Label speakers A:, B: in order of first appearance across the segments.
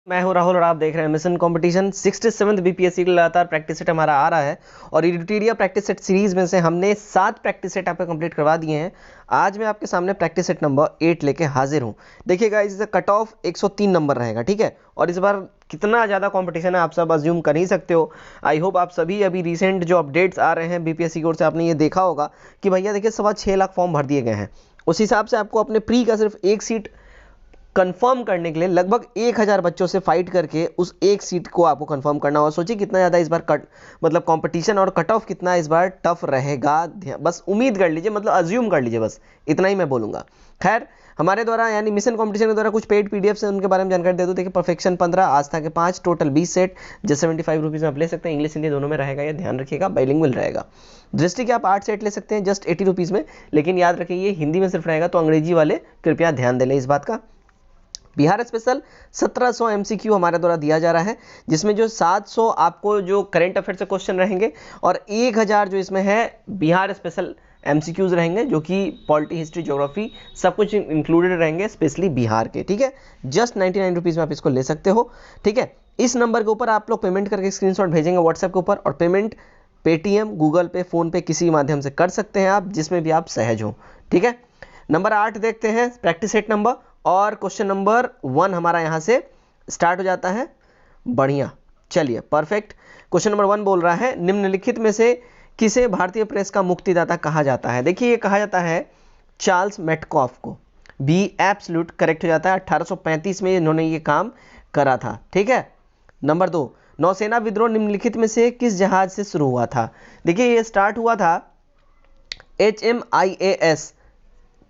A: मैं हूं राहुल और आप देख रहे हैं मिशन कंपटीशन 67th बीपीएससी का लगातार प्रैक्टिस सेट हमारा आ रहा है और इरिटेरिया प्रैक्टिस सेट सीरीज में से हमने 7 प्रैक्टिस सेट आपको कंप्लीट करवा दिए हैं। आज मैं आपके सामने प्रैक्टिस सेट नंबर 8 लेके हाजिर हूं। देखिएगा इसका कट ऑफ 103 नंबर रहेगा, ठीक है। और इस बार कितना ज़्यादा कंपटीशन है आप सब अज्यूम कर ही सकते हो। आई होप आप सभी अभी रिसेंट जो अपडेट्स आ रहे हैं बीपीएससी की ओर से आपने ये देखा होगा कि भैया देखिए 6.25 लाख फॉर्म भर दिए गए हैं। उस हिसाब से आपको अपने प्री का सिर्फ एक सीट कंफर्म करने के लिए लगभग 1000 बच्चों से फाइट करके उस एक सीट को आपको कंफर्म करना होगा। सोचिए कितना ज़्यादा इस बार मतलब कंपटीशन और कट ऑफ कितना इस बार टफ रहेगा। बस उम्मीद कर लीजिए, मतलब अज्यूम कर लीजिए, बस इतना ही मैं बोलूँगा। खैर हमारे द्वारा यानी मिशन कंपटीशन के द्वारा कुछ पेड पीडीएफ से उनके बारे में जानकारी दे दो। देखिए परफेक्शन 15, आस्था के 5, टोटल 20 सेट जस्ट 75 रुपीज़ में आप ले सकते हैं। इंग्लिश हिंदी दोनों में रहेगा, ये ध्यान रखिएगा, बाइलिंगुअल रहेगा। दृष्टि के आप 8 सेट ले सकते हैं जस्ट 80 रुपीज़ में, लेकिन याद रखिए ये हिंदी में सिर्फ रहेगा, तो अंग्रेजी वाले कृपया ध्यान दे लें इस बात का। बिहार स्पेशल 1700 एमसीक्यू हमारे द्वारा दिया जा रहा है, जिसमें जो 700 आपको जो करंट अफेयर से क्वेश्चन रहेंगे और 1000 जो इसमें है बिहार स्पेशल एमसीक्यूज रहेंगे, जो कि पॉलिटी, हिस्ट्री, ज्योग्राफी सब कुछ इंक्लूडेड रहेंगे, स्पेशली बिहार के, ठीक है। जस्ट 99 रुपीज़ में आप इसको ले सकते हो, ठीक है। इस नंबर के ऊपर आप लोग पेमेंट करके स्क्रीनशॉट भेजेंगे व्हाट्सएप के ऊपर, और पेमेंट पेटीएम, गूगल पे, फोन पे किसी माध्यम से कर सकते हैं आप, जिसमें भी आप सहज हो, ठीक है। नंबर 8 देखते हैं, प्रैक्टिस सेट नंबर, और क्वेश्चन नंबर 1 हमारा यहां से स्टार्ट हो जाता है। बढ़िया, चलिए परफेक्ट। क्वेश्चन नंबर 1 बोल रहा है, निम्नलिखित में से किसे भारतीय प्रेस का मुक्तिदाता कहा जाता है। देखिए ये कहा जाता है चार्ल्स मेटकॉफ को। बी एब्सोल्यूट करेक्ट हो जाता है। 1835 में इन्होंने ये काम करा था, ठीक है। नंबर 2, नौसेना विद्रोह निम्नलिखित में से किस जहाज से शुरू हुआ था। देखिए ये स्टार्ट हुआ था HMIAS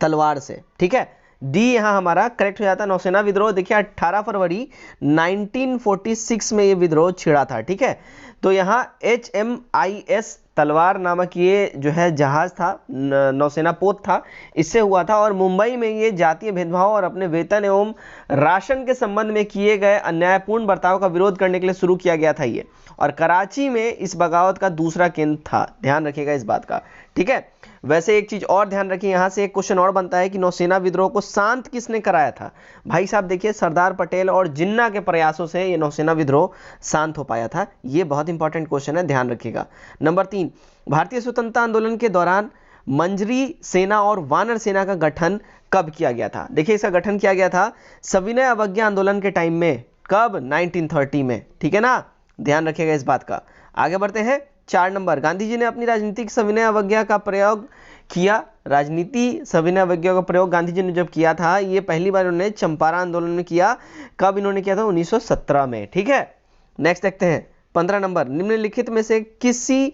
A: तलवार से, ठीक है। डी यहां हमारा करेक्ट हो जाता है। नौसेना विद्रोह देखिए 18 फरवरी 1946 में ये विद्रोह छिड़ा था, ठीक है। तो यहां HMIS तलवार नामक ये जो है जहाज था, नौसेना पोत था, इससे हुआ था। और मुंबई में ये जातीय भेदभाव और अपने वेतन एवं राशन के संबंध में किए गए अन्यायपूर्ण बर्ताव का विरोध करने के लिए शुरू किया गया था ये। और कराची में इस बगावत का दूसरा केंद्र था, ध्यान रखिएगा इस बात का, ठीक है। वैसे एक चीज और ध्यान रखिए, यहां से एक क्वेश्चन और बनता है कि नौसेना विद्रोह को शांत किसने कराया था। भाई साहब देखिए सरदार पटेल और जिन्ना के प्रयासों से ये नौसेना विद्रोह शांत हो पाया था। ये बहुत इंपॉर्टेंट क्वेश्चन है, ध्यान रखिएगा। नंबर 3, भारतीय स्वतंत्रता आंदोलन के दौरान मंजरी सेना और वानर सेना का गठन कब किया गया था। देखिए इसका गठन किया गया था सविनय अवज्ञा आंदोलन के टाइम में। कब? 1930 में, ठीक है ना, ध्यान रखिएगा इस बात का। आगे बढ़ते हैं। 4 नंबर, गांधी जी ने अपनी राजनीतिक सविनय अवज्ञा का प्रयोग किया। राजनीति सविनय अवज्ञा का प्रयोग गांधी जी ने जब किया था, ये पहली बार उन्होंने चंपारण आंदोलन में किया। कब इन्होंने किया था? 1917 में, ठीक है। नेक्स्ट देखते हैं 15 नंबर, निम्नलिखित में से किसे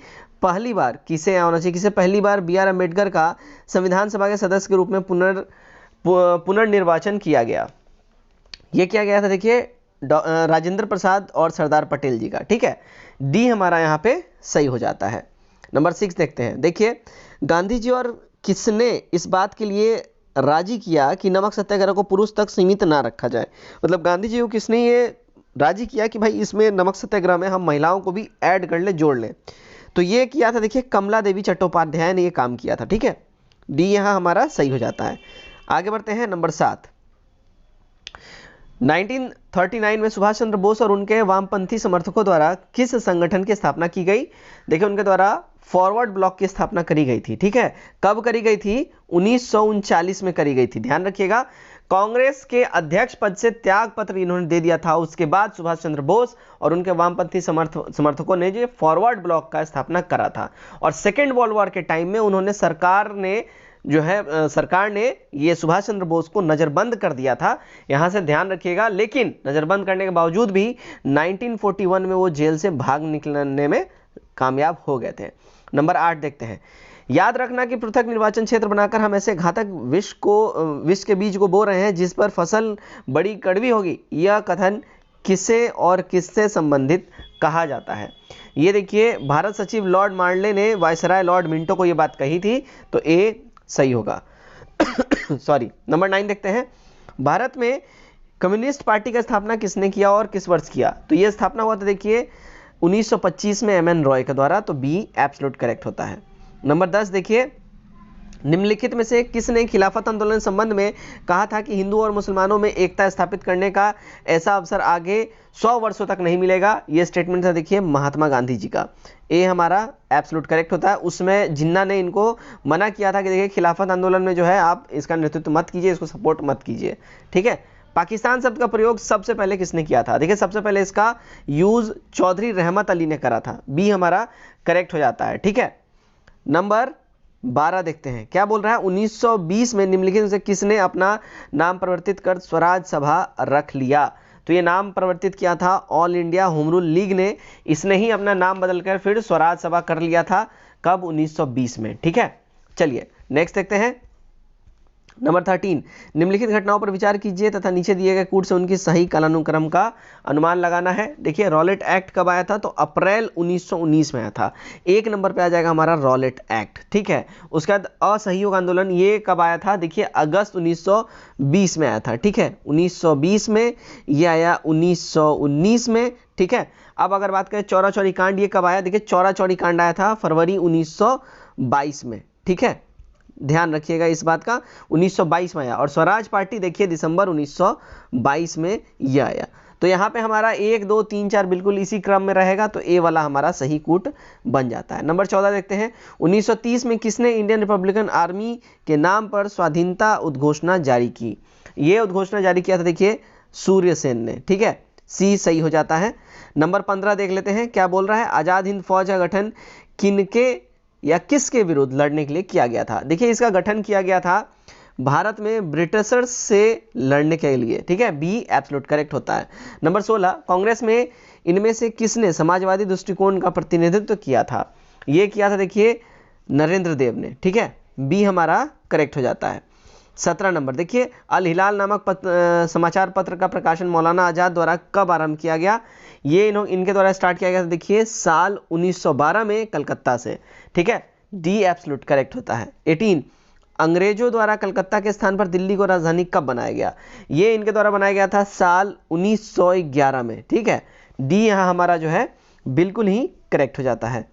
A: आना चाहिए, किसे पहली बार BR अम्बेडकर का संविधान सभा के सदस्य के रूप में पुनर्निर्वाचन किया गया। यह किया गया था, देखिए राजेंद्र प्रसाद और सरदार पटेल जी का, ठीक है। डी हमारा यहाँ पे सही हो जाता है। नंबर 6 देखते हैं। देखिए गांधी जी और किसने इस बात के लिए राजी किया कि नमक सत्याग्रह को पुरुष तक सीमित ना रखा जाए। मतलब गांधी जी को किसने ये राजी किया कि भाई इसमें नमक सत्याग्रह में हम महिलाओं को भी ऐड कर ले, जोड़ लें। तो ये किया था, देखिए कमला देवी चट्टोपाध्याय ने ये काम किया था, ठीक है। डी यहाँ हमारा सही हो जाता है। आगे बढ़ते हैं। नंबर 7, 1939 में सुभाष चंद्र बोस और उनके वामपंथी समर्थकों द्वारा किस संगठन की स्थापना की गई। देखिए उनके द्वारा फॉरवर्ड ब्लॉक की स्थापना करी गई थी, ठीक है। कब करी गई थी? 1939 में करी गई थी, ध्यान रखिएगा। कांग्रेस के अध्यक्ष पद से त्याग पत्र इन्होंने दे दिया था। उसके बाद सुभाष चंद्र बोस और उनके वामपंथी समर्थकों ने जो फॉरवर्ड ब्लॉक का स्थापना करा था। और सेकेंड वर्ल्ड वॉर के टाइम में उन्होंने सरकार ने ये सुभाष चंद्र बोस को नजरबंद कर दिया था, यहां से ध्यान रखिएगा। लेकिन नजरबंद करने के बावजूद भी 1941 में वो जेल से भाग निकलने में कामयाब हो गए थे। नंबर 8 देखते हैं। याद रखना कि पृथक निर्वाचन क्षेत्र बनाकर हम ऐसे घातक विष के बीज को बो रहे हैं जिस पर फसल बड़ी कड़वी होगी। यह कथन किसे और किससे संबंधित कहा जाता है। ये देखिए भारत सचिव लॉर्ड मार्ले ने वायसराय लॉर्ड मिंटो को यह बात कही थी, तो ए सही होगा। सॉरी। नंबर 9 देखते हैं। भारत में कम्युनिस्ट पार्टी का स्थापना किसने किया और किस वर्ष किया। तो यह स्थापना हुआ था, देखिए 1925 में MN रॉय के द्वारा, तो बी एब्सोल्यूट करेक्ट होता है। नंबर 10 देखिए, निम्नलिखित में से किसने खिलाफत आंदोलन संबंध में कहा था कि हिंदू और मुसलमानों में एकता स्थापित करने का ऐसा अवसर आगे 100 वर्षों तक नहीं मिलेगा? ये स्टेटमेंट था देखिए महात्मा गांधी जी का। ए हमारा एब्सोल्यूट करेक्ट होता है। उसमें जिन्ना ने इनको मना किया था कि देखिए खिलाफत आंदोलन में जो है आप इसका नेतृत्व मत कीजिए, इसको सपोर्ट मत कीजिए। ठीक है, पाकिस्तान शब्द का प्रयोग सबसे पहले किसने किया था? देखिए सबसे पहले इसका यूज चौधरी रहमत अली ने करा था। बी हमारा करेक्ट हो जाता है। ठीक है, नंबर 12 देखते हैं क्या बोल रहा है। 1920 में निम्नलिखित में से किसने अपना नाम परिवर्तित कर स्वराज सभा रख लिया? तो ये नाम परिवर्तित किया था all India home rule league ने। इसने ही अपना नाम बदलकर फिर स्वराज सभा कर लिया था। कब? 1920 में। ठीक है, चलिए नेक्स्ट देखते हैं। नंबर 13, निम्नलिखित घटनाओं पर विचार कीजिए तथा नीचे दिए गए कूट से उनकी सही कालानुक्रम का अनुमान लगाना है। देखिए रॉलेट एक्ट कब आया था? तो अप्रैल 1919 में आया था। एक नंबर पे आ जाएगा हमारा रॉलेट एक्ट। ठीक है, उसके बाद असहयोग आंदोलन ये कब आया था? देखिए अगस्त 1920 में आया था। ठीक है, 1920 में, ये आया 1919 में। ठीक है, अब अगर बात करें चौरा चौरी कांड, ये कब आया? देखिए चौरा चौरी कांड आया था फरवरी 1922 में। ठीक है, ध्यान रखिएगा इस बात का, 1922 में आया। और स्वराज पार्टी देखिए दिसंबर 1922 में यह आया। तो यहाँ पे हमारा 1 2 3 4 बिल्कुल इसी क्रम में रहेगा, तो ए वाला हमारा सही कूट बन जाता है। नंबर 14 देखते हैं। 1930 में किसने इंडियन रिपब्लिकन आर्मी के नाम पर स्वाधीनता उद्घोषणा जारी की? ये उद्घोषणा जारी किया था देखिए सूर्यसेन ने। ठीक है, सी सही हो जाता है। नंबर 15 देख लेते हैं क्या बोल रहा है। आजाद हिंद फौज का गठन किनके या किसके विरुद्ध लड़ने के लिए किया गया था? देखिए इसका गठन किया गया था भारत में ब्रिटिशर्स से लड़ने के लिए। ठीक है, बी एब्सोल्यूट करेक्ट होता है। नंबर 16, कांग्रेस में इनमें से किसने समाजवादी दृष्टिकोण का प्रतिनिधित्व किया था? ये किया था देखिए नरेंद्र देव ने। ठीक है, बी हमारा करेक्ट हो जाता है। 17 नंबर देखिए, अल हिलाल नामक समाचार पत्र का प्रकाशन मौलाना आजाद द्वारा कब आरंभ किया गया? ये इनके द्वारा स्टार्ट किया गया था देखिए साल 1912 में कलकत्ता से। ठीक है, डी एब्सोल्यूट करेक्ट होता है। 18, अंग्रेजों द्वारा कलकत्ता के स्थान पर दिल्ली को राजधानी कब बनाया गया? ये इनके द्वारा बनाया गया था साल 1911 में। ठीक है, डी यहाँ हमारा जो है बिल्कुल ही करेक्ट हो जाता है।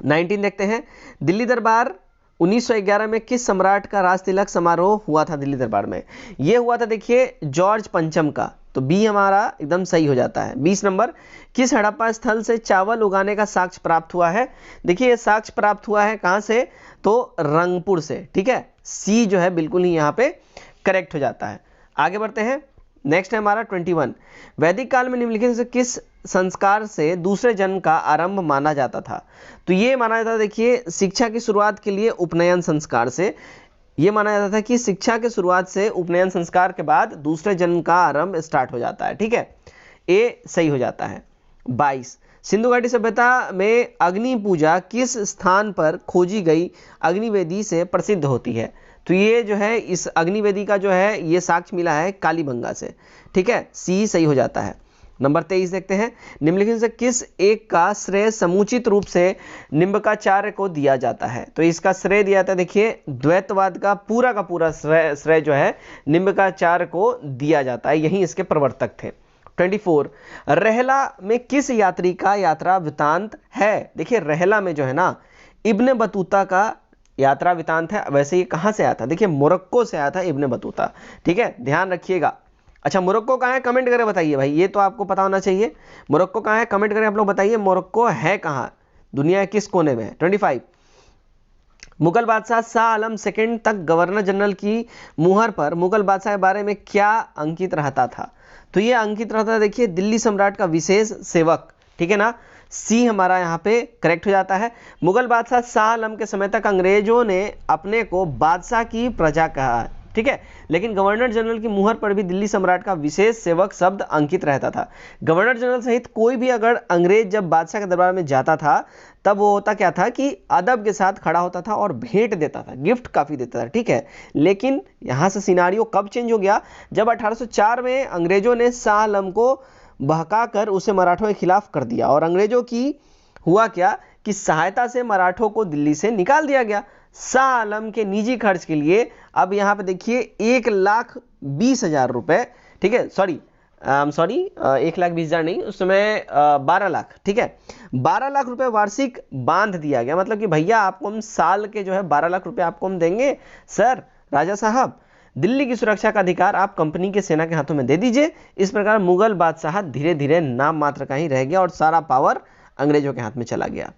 A: 19 देखते हैं। दिल्ली दरबार 1911 में किस सम्राट का राज तिलक समारोह हुआ था? दिल्ली दरबार में यह हुआ था देखिए जॉर्ज पंचम का। तो बी हमारा एकदम सही हो जाता है। 20 नंबर, किस हड़प्पा स्थल से चावल उगाने का साक्ष्य प्राप्त हुआ है? देखिए ये साक्ष्य प्राप्त हुआ है कहां से? तो रंगपुर से। ठीक है, सी जो है बिल्कुल ही यहाँ पे करेक्ट हो जाता है। आगे बढ़ते हैं। नेक्स्ट है हमारा 21, वैदिक काल में निम्नलिखित से किस संस्कार से दूसरे जन्म का आरंभ माना जाता था? तो ये माना जाता था देखिए शिक्षा की शुरुआत के लिए उपनयन संस्कार से। ये माना जाता था कि शिक्षा के शुरुआत से उपनयन संस्कार के बाद दूसरे जन्म का आरंभ स्टार्ट हो जाता है। ठीक है, ए सही हो जाता है। 22, सिंधु घाटी सभ्यता में अग्नि पूजा किस स्थान पर खोजी गई अग्निवेदी से प्रसिद्ध होती है? तो ये जो है इस अग्निवेदी का जो है ये साक्ष्य मिला है कालीबंगा से। ठीक है, सी सही हो जाता है। नंबर 23 देखते हैं। निम्नलिखित से किस एक का श्रेय समुचित रूप से निम्बकाचार्य को दिया जाता है? तो इसका श्रेय दिया जाता है देखिए द्वैतवाद का पूरा श्रेय जो है निम्बकाचार्य को दिया जाता है, यही इसके प्रवर्तक थे। 24, रहला में किस यात्री का यात्रा वृतांत है? देखिए रहला में जो है ना इब्ने बतूता का यात्रा वृतांत है। वैसे ये कहां से आया था? देखिए मोरक्को से आया था इब्ने बतूता। ठीक है, ध्यान रखिएगा। अच्छा मोरक्को कहाँ है कमेंट करके बताइए भाई, ये तो आपको पता होना चाहिए। मोरक्को कहाँ है कमेंट करके आप लोग बताइए, मोरक्को है कहाँ, दुनिया के किस कोने में है। 25, मुगल बादशाह शाह आलम सेकंड तक गवर्नर जनरल की मुहर पर मुगल बादशाह के बारे में क्या अंकित रहता था? तो ये अंकित रहता था देखिए दिल्ली सम्राट का विशेष सेवक। ठीक है ना, सी हमारा यहाँ पे करेक्ट हो जाता है। मुगल बादशाह शाह आलम के समय तक अंग्रेजों ने अपने को बादशाह की प्रजा कहा है। ठीक है, लेकिन गवर्नर जनरल की मुहर पर भी दिल्ली सम्राट का विशेष सेवक शब्द अंकित रहता था। गवर्नर जनरल सहित कोई भी अगर अंग्रेज जब बादशाह के दरबार में जाता था तब वो होता क्या था कि अदब के साथ खड़ा होता था और भेंट देता था, गिफ्ट काफी देता था। ठीक है, लेकिन यहां से सिनारियो कब चेंज हो गया? जब 1804 में अंग्रेजों ने शाह आलम को बहकाकर उसे मराठों के खिलाफ कर दिया और अंग्रेजों की हुआ क्या कि सहायता से मराठों को दिल्ली से निकाल दिया गया शाह आलम के निजी खर्च के लिए। अब यहाँ पे देखिए 1,20,000 रुपए, ठीक है सॉरी सॉरी 1,20,000 नहीं, उस समय 12 लाख, ठीक है, 12 लाख रुपए वार्षिक बांध दिया गया। मतलब कि भैया आपको हम साल के जो है 12 लाख रुपए आपको हम देंगे सर राजा साहब, दिल्ली की सुरक्षा का अधिकार आप कंपनी के सेना के हाथों में दे दीजिए। इस प्रकार मुगल बादशाह धीरे धीरे नाम मात्र का ही रह गया और सारा पावर अंग्रेजों के हाथ में चला गया।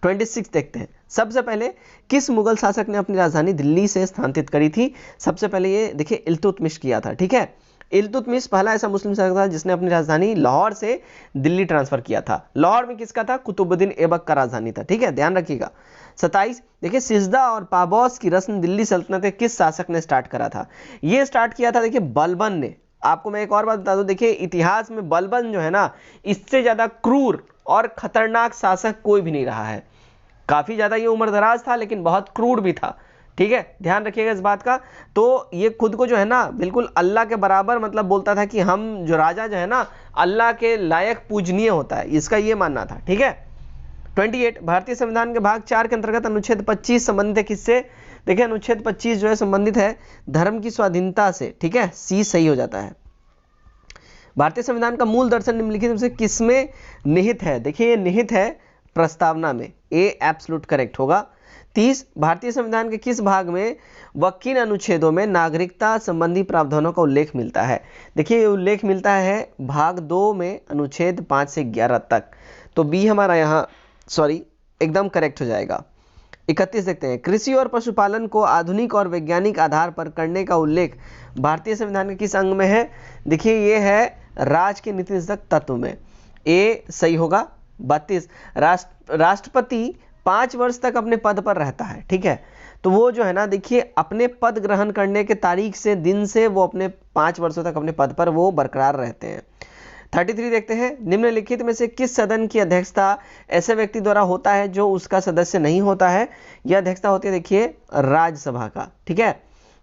A: 26 देखते हैं, सबसे पहले किस मुगल शासक ने अपनी राजधानी दिल्ली से स्थानांतरित करी थी? सबसे पहले ये देखिए इल्तुतमिश किया था, ठीक है, इल्तुतमिश पहला ऐसा मुस्लिम शासक था जिसने अपनी राजधानी लाहौर से दिल्ली ट्रांसफर किया था। लाहौर में किसका था? कुतुबुद्दीन ऐबक का राजधानी था, ठीक है, ध्यान रखिएगा। 27 देखिए सिजदा और पाबौस की रस्म दिल्ली सल्तनत के किस शासक ने स्टार्ट करा था? ये स्टार्ट किया था देखिए बलबन ने। आपको मैं एक और बात बता दूं, देखिए इतिहास में बलबन जो है ना, इससे ज्यादा क्रूर और खतरनाक शासक कोई भी नहीं रहा है। काफी ज्यादा ये उम्रदराज था लेकिन बहुत क्रूर भी था, ठीक है, ध्यान रखिएगा इस बात का। तो ये खुद को जो है ना बिल्कुल अल्लाह के बराबर मतलब बोलता था कि हम जो राजा जो है ना अल्लाह के लायक पूजनीय होता है, इसका ये मानना था, ठीक है। 28 भारतीय संविधान के भाग 4 के अंतर्गत अनुच्छेद 25 संबंधित है किससे? देखिए अनुच्छेद 25 जो है संबंधित है धर्म की स्वाधीनता से, ठीक है, सी सही हो जाता है। भारतीय संविधान का मूल दर्शन निम्नलिखित में से किसमें निहित है? देखिए ये निहित है प्रस्तावना में, ए एब्सोल्यूट करेक्ट होगा। 30 भारतीय संविधान के किस भाग में व किन अनुच्छेदों में नागरिकता संबंधी प्रावधानों का उल्लेख मिलता है? देखिए ये उल्लेख मिलता है भाग 2 में अनुच्छेद 5 से 11 तक, तो बी हमारा यहाँ सॉरी एकदम करेक्ट हो जाएगा। 31 देखते हैं, कृषि और पशुपालन को आधुनिक और वैज्ञानिक आधार पर करने का उल्लेख भारतीय संविधान के किस अंग में है? देखिए ये है राज के नीति निर्देशक तत्व में, ए सही होगा। 32 राष्ट्रपति 5 वर्ष तक अपने पद पर रहता है, ठीक है, तो वो जो है ना देखिए अपने पद ग्रहण करने के तारीख से दिन से वो अपने 5 वर्षों तक अपने पद पर वो बरकरार रहते हैं। 33 देखते हैं, निम्नलिखित में से किस सदन की अध्यक्षता ऐसे व्यक्ति द्वारा होता है जो उसका सदस्य नहीं होता है? यह अध्यक्षता होती है देखिए राज्यसभा का, ठीक है,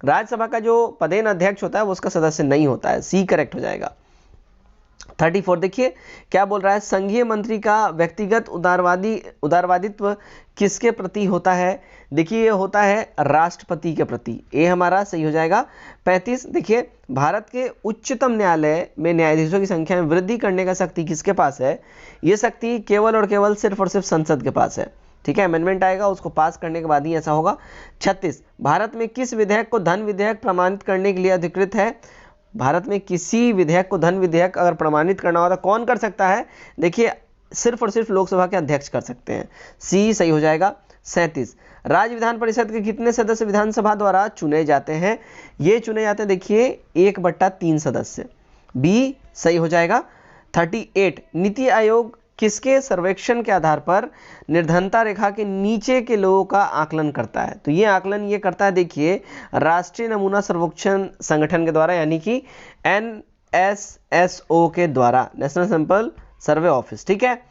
A: राज्यसभा का जो पदेन अध्यक्ष होता है वो उसका सदस्य नहीं होता है, सी करेक्ट हो जाएगा। 34 देखिए क्या बोल रहा है, संघीय मंत्री का व्यक्तिगत उदारवादित्व किसके प्रति होता है? देखिए ये होता है राष्ट्रपति के प्रति, ए हमारा सही हो जाएगा। 35 देखिए भारत के उच्चतम न्यायालय में न्यायाधीशों की संख्या में वृद्धि करने का शक्ति किसके पास है? ये शक्ति केवल और केवल सिर्फ और सिर्फ संसद के पास है, ठीक है, अमेंडमेंट आएगा उसको पास करने के बाद ही ऐसा होगा। 36 भारत में किस विधेयक को धन विधेयक प्रमाणित करने के लिए अधिकृत है? भारत में किसी विधेयक को धन विधेयक अगर प्रमाणित करना हो तो कौन कर सकता है? देखिए सिर्फ और सिर्फ लोकसभा के अध्यक्ष कर सकते हैं, सी सही हो जाएगा। 37 राज्य विधान परिषद के कितने सदस्य विधानसभा द्वारा चुने जाते हैं? ये चुने जाते हैं देखिए 1/3 सदस्य, बी सही हो जाएगा। 38 नीति आयोग किसके सर्वेक्षण के आधार पर निर्धनता रेखा के नीचे के लोगों का आकलन करता है? तो ये आकलन ये करता है देखिए राष्ट्रीय नमूना सर्वेक्षण संगठन के द्वारा, यानी कि NSSO के द्वारा, नेशनल सैंपल सर्वे ऑफिस, ठीक है।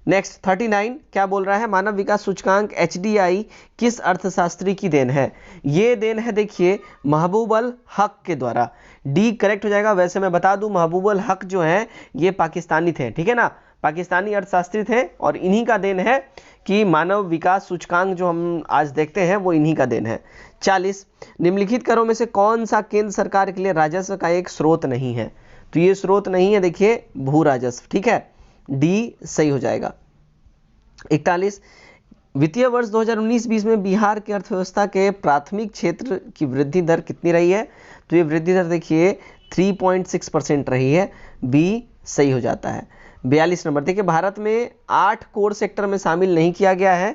A: नेक्स्ट 39 क्या बोल रहा है, मानव विकास सूचकांक HDI किस अर्थशास्त्री की देन है? ये देन है देखिए महबूब अल हक के द्वारा, डी करेक्ट हो जाएगा। वैसे मैं बता दूं महबूब अल हक जो है ये पाकिस्तानी थे, ठीक है ना, पाकिस्तानी अर्थशास्त्री थे और इन्हीं का देन है कि मानव विकास सूचकांक जो हम आज देखते हैं वो इन्हीं का देन है। 40 निम्नलिखित करों में से कौन सा केंद्र सरकार के लिए राजस्व का एक स्रोत नहीं है? तो ये स्रोत नहीं है देखिए भू राजस्व, ठीक है, डी सही हो जाएगा। 41 वित्तीय वर्ष 2019-20 में बिहार की अर्थव्यवस्था के प्राथमिक क्षेत्र की वृद्धि दर कितनी रही है? तो ये वृद्धि दर देखिए 3.6% रही है, बी सही हो जाता है। 42 नंबर देखिए भारत में 8 कोर सेक्टर में शामिल नहीं किया गया है,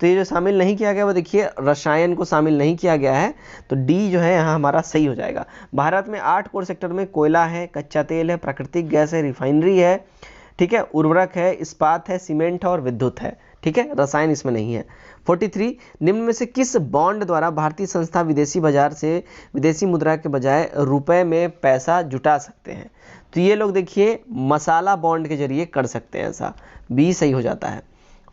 A: तो ये जो शामिल नहीं किया गया वो देखिए रसायन को शामिल नहीं किया गया है, तो डी जो है यहाँ हमारा सही हो जाएगा। भारत में 8 कोर सेक्टर में कोयला है, कच्चा तेल है, प्राकृतिक गैस है, रिफाइनरी है, ठीक है, उर्वरक है, इस्पात है, सीमेंट है और विद्युत है, ठीक है, रसायन इसमें नहीं है। 43 निम्न में से किस बॉन्ड द्वारा भारतीय संस्था विदेशी बाजार से विदेशी मुद्रा के बजाय रुपए में पैसा जुटा सकते हैं? तो ये लोग देखिए मसाला बॉन्ड के जरिए कर सकते हैं, ऐसा बी सही हो जाता है।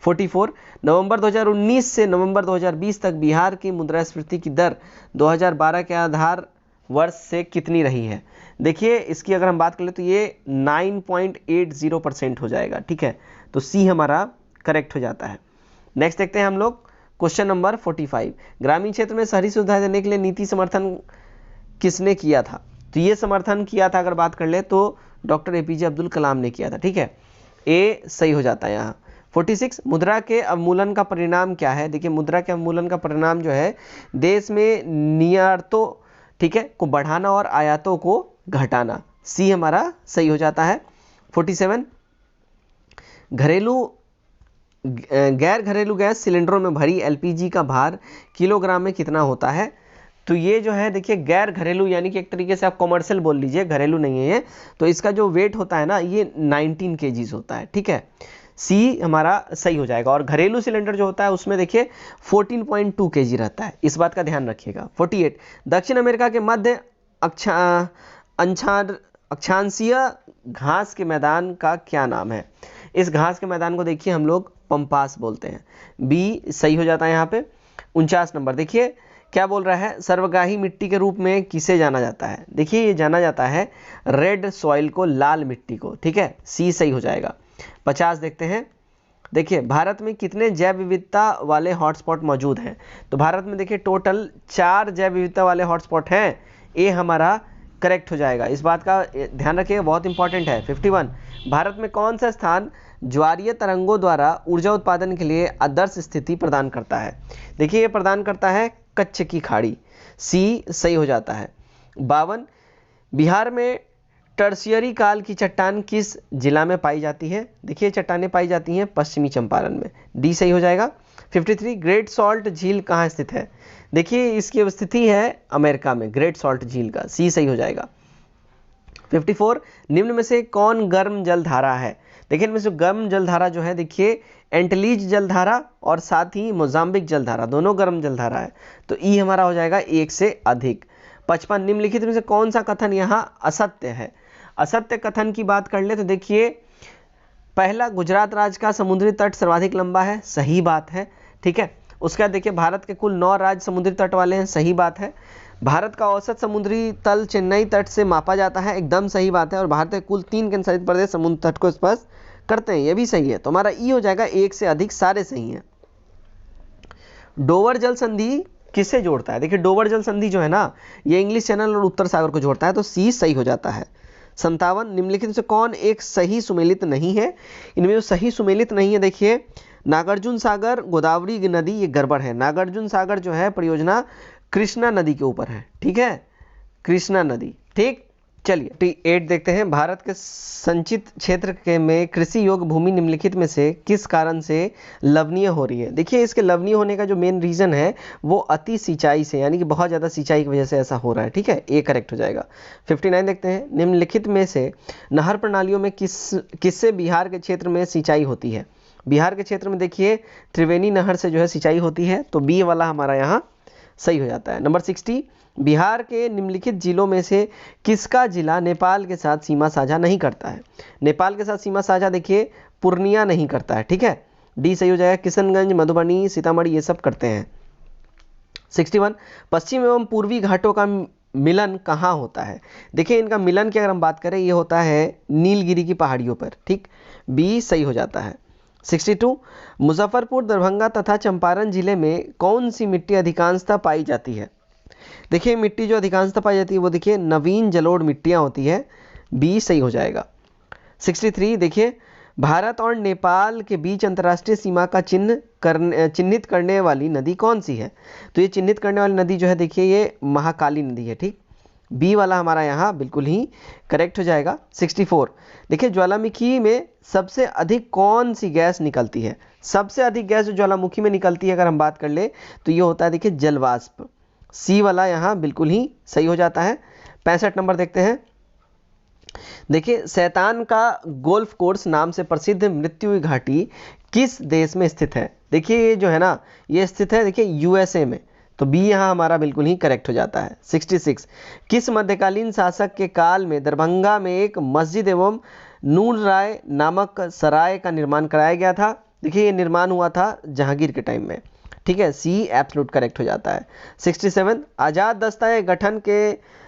A: 44 नवंबर 2019 से नवंबर 2020 तक बिहार की मुद्रास्फीति की दर 2012 के आधार वर्ष से कितनी रही है? देखिए इसकी अगर हम बात करें तो ये 9.80% हो जाएगा, ठीक है, तो सी हमारा करेक्ट हो जाता है। नेक्स्ट देखते हैं हम लोग क्वेश्चन नंबर 45 ग्रामीण क्षेत्र में शहरी सुविधा देने के लिए नीति समर्थन किसने किया था? तो ये समर्थन किया था अगर बात कर ले तो डॉक्टर एपीजे अब्दुल कलाम ने किया था। ठीक है, ए सही हो जाता है यहाँ। 46 मुद्रा के अवमूलन का परिणाम क्या है? देखिए मुद्रा के अवमूलन का परिणाम जो है देश में निर्यातों, ठीक है, को बढ़ाना और आयातों को घटाना। सी हमारा सही हो जाता है। 47 गैर घरेलू गैस सिलेंडरों में भरी एलपीजी का भार किलोग्राम में कितना होता है? तो ये जो है देखिए गैर घरेलू यानी कि एक तरीके से आप कॉमर्शियल बोल लीजिए, घरेलू नहीं है ये, तो इसका जो वेट होता है ना ये 19 kg होता है। ठीक है, सी हमारा सही हो जाएगा। और घरेलू सिलेंडर जो होता है उसमें देखिए 14.2 kg रहता है, इस बात का ध्यान रखिएगा। 48 दक्षिण अमेरिका के मध्य अक्षांशीय घास के मैदान का क्या नाम है? इस घास के मैदान को देखिए हम लोग पंपास बोलते हैं। बी सही हो जाता है यहाँ पे। 49 नंबर देखिए क्या बोल रहा है? सर्वग्राही मिट्टी के रूप में किसे जाना जाता है? देखिए ये जाना जाता है रेड सॉइल को, लाल मिट्टी को। ठीक है, सी सही हो जाएगा। 50 देखते हैं। देखिए भारत में कितने जैव विविधता वाले हॉटस्पॉट मौजूद हैं? तो भारत में देखिए टोटल 4 जैव विविधता वाले हॉटस्पॉट हैं। ए हमारा करेक्ट हो जाएगा, इस बात का ध्यान रखिएगा, बहुत इंपॉर्टेंट है। 51 भारत में कौन सा स्थान ज्वारीय तरंगों द्वारा ऊर्जा उत्पादन के लिए आदर्श स्थिति प्रदान करता है? देखिए ये प्रदान करता है कच्छ की खाड़ी। सी सही हो जाता है। 52 बिहार में टर्शियरी काल की चट्टान किस जिला में पाई जाती है? देखिए चट्टानें पाई जाती हैं पश्चिमी चंपारण में। डी सही हो जाएगा। 53 ग्रेट सॉल्ट झील कहाँ स्थित है? देखिए इसकी स्थिति है अमेरिका में, ग्रेट सॉल्ट झील का। सी सही हो जाएगा। 54 निम्न में से कौन गर्म जलधारा है? देखिए इनमें से गर्म जलधारा जो है देखिए एंटलीज जलधारा और साथ ही मोजाम्बिक जलधारा, दोनों गर्म जलधारा है, तो ई हमारा हो जाएगा 1 से अधिक। 55 निम्नलिखित में से कौन सा कथन यहाँ असत्य है? असत्य कथन की बात कर ले तो देखिए पहला, गुजरात राज्य का समुद्री तट सर्वाधिक लंबा है, सही बात है। ठीक है, उसके बाद देखिए भारत के कुल 9 राज्य समुद्री तट वाले हैं, सही बात है। भारत का औसत समुद्री तल चेन्नई तट से मापा जाता है, एकदम सही बात है। और भारत के कुल 3 केंद्रशासित प्रदेश समुद्र तट को स्पर्श करते हैं, ये भी सही है। तो हमारा ई हो जाएगा 1 से अधिक, सारे सही हैं। डोवर जल संधि किससे जोड़ता है? देखिए डोवर जल संधि जो है ना ये इंग्लिश चैनल और उत्तर सागर को जोड़ता है, तो सी सही हो जाता है। 57 निम्नलिखित में से कौन एक सही सुमेलित नहीं है? इनमें जो सही सुमेलित नहीं है देखिए नागार्जुन सागर गोदावरी नदी, ये गड़बड़ है। नागार्जुन सागर जो है परियोजना कृष्णा नदी के ऊपर है। ठीक है, कृष्णा नदी। ठीक, चलिए 8 देखते हैं। भारत के संचित क्षेत्र के में कृषि योग्य भूमि निम्नलिखित में से किस कारण से लवणीय हो रही है? देखिए इसके लवणीय होने का जो मेन रीजन है वो अति सिंचाई से, यानी कि बहुत ज़्यादा सिंचाई की वजह से ऐसा हो रहा है। ठीक है, ए करेक्ट हो जाएगा। 59 देखते हैं। निम्नलिखित में से नहर प्रणालियों में किससे बिहार के क्षेत्र में सिंचाई होती है? बिहार के क्षेत्र में देखिए त्रिवेणी नहर से जो है सिंचाई होती है, तो बी वाला हमारा यहाँ सही हो जाता है। नंबर 60 बिहार के निम्नलिखित जिलों में से किसका जिला नेपाल के साथ सीमा साझा नहीं करता है? नेपाल के साथ सीमा साझा देखिए पूर्णिया नहीं करता है। ठीक है, डी सही हो जाएगा। किशनगंज, मधुबनी, सीतामढ़ी ये सब करते हैं। 61 पश्चिम एवं पूर्वी घाटों का मिलन कहाँ होता है? देखिए इनका मिलन की अगर हम बात करें ये होता है नीलगिरी की पहाड़ियों पर। ठीक, बी सही हो जाता है। 62 मुजफ्फरपुर, दरभंगा तथा चंपारण जिले में कौन सी मिट्टी अधिकांशतः पाई जाती है? देखिए मिट्टी जो अधिकांशतः पाई जाती है वो देखिए नवीन जलोढ़ मिट्टियां होती है, बी सही हो जाएगा। 63 देखिए भारत और नेपाल के बीच अंतर्राष्ट्रीय सीमा का चिन्हित करने वाली नदी कौन सी है? तो ये चिन्हित करने वाली नदी जो है देखिए ये महाकाली नदी है। ठीक, बी वाला हमारा यहाँ बिल्कुल ही करेक्ट हो जाएगा। 64 देखिए ज्वालामुखी में सबसे अधिक कौन सी गैस निकलती है? सबसे अधिक गैस जो ज्वालामुखी में निकलती है अगर हम बात कर ले तो ये होता है देखिए जलवाष्प। सी वाला यहाँ बिल्कुल ही सही हो जाता है। 65 नंबर देखते हैं। देखिए शैतान का गोल्फ कोर्स नाम से प्रसिद्ध मृत्यु घाटी किस देश में स्थित है? देखिए ये जो है ना ये स्थित है देखिए यूएसए में, तो बी यहाँ हमारा बिल्कुल ही करेक्ट हो जाता है। 66 किस मध्यकालीन शासक के काल में दरभंगा में एक मस्जिद एवं नूर राय नामक सराय का निर्माण कराया गया था? देखिए ये निर्माण हुआ था जहांगीर के टाइम में। ठीक है, सी एब्सोल्यूट करेक्ट हो जाता है। 67 आज़ाद दस्ता के गठन के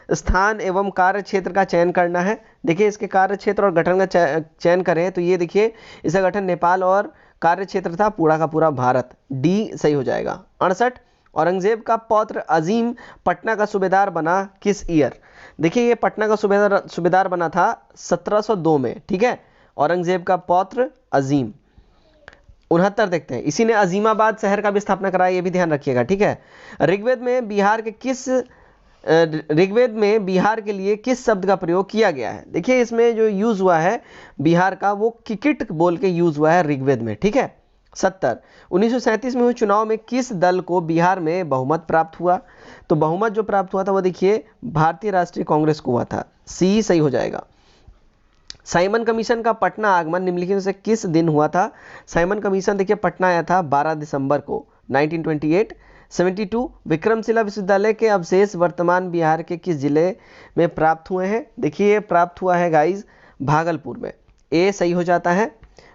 A: स्थान एवं कार्य क्षेत्र का चयन करना है। देखिए इसके कार्य क्षेत्र और गठन का चयन करें तो ये देखिए इसका गठन नेपाल और कार्य क्षेत्र था पूरा का पूरा भारत, डी सही हो जाएगा। 68 औरंगजेब का पौत्र अजीम पटना का सूबेदार बना किस ईयर? देखिए ये पटना का सूबेदार बना था 1702 में, ठीक है। औरंगजेब का पौत्र अजीम। 69 देखते हैं, इसी ने अजीमाबाद शहर का भी स्थापना कराया, ये भी ध्यान रखिएगा, ठीक है। ऋग्वेद में बिहार के लिए किस शब्द का प्रयोग किया गया है? देखिए इसमें जो यूज हुआ है बिहार का, वो किकिट बोल के यूज हुआ है ऋग्वेद में, ठीक है। 70 1937 में हुए चुनाव में किस दल को बिहार में बहुमत प्राप्त हुआ? तो बहुमत जो प्राप्त हुआ था वो देखिए भारतीय राष्ट्रीय कांग्रेस को हुआ था, सी सही हो जाएगा। साइमन कमीशन का पटना आगमन निम्नलिखित में से किस दिन हुआ था? साइमन कमीशन देखिए पटना आया था 12 दिसंबर को 1928। 72 विक्रमशिला विश्वविद्यालय के अवशेष वर्तमान बिहार के किस जिले में प्राप्त हुए हैं? देखिए प्राप्त हुआ है गाइज भागलपुर में, ए सही हो जाता है।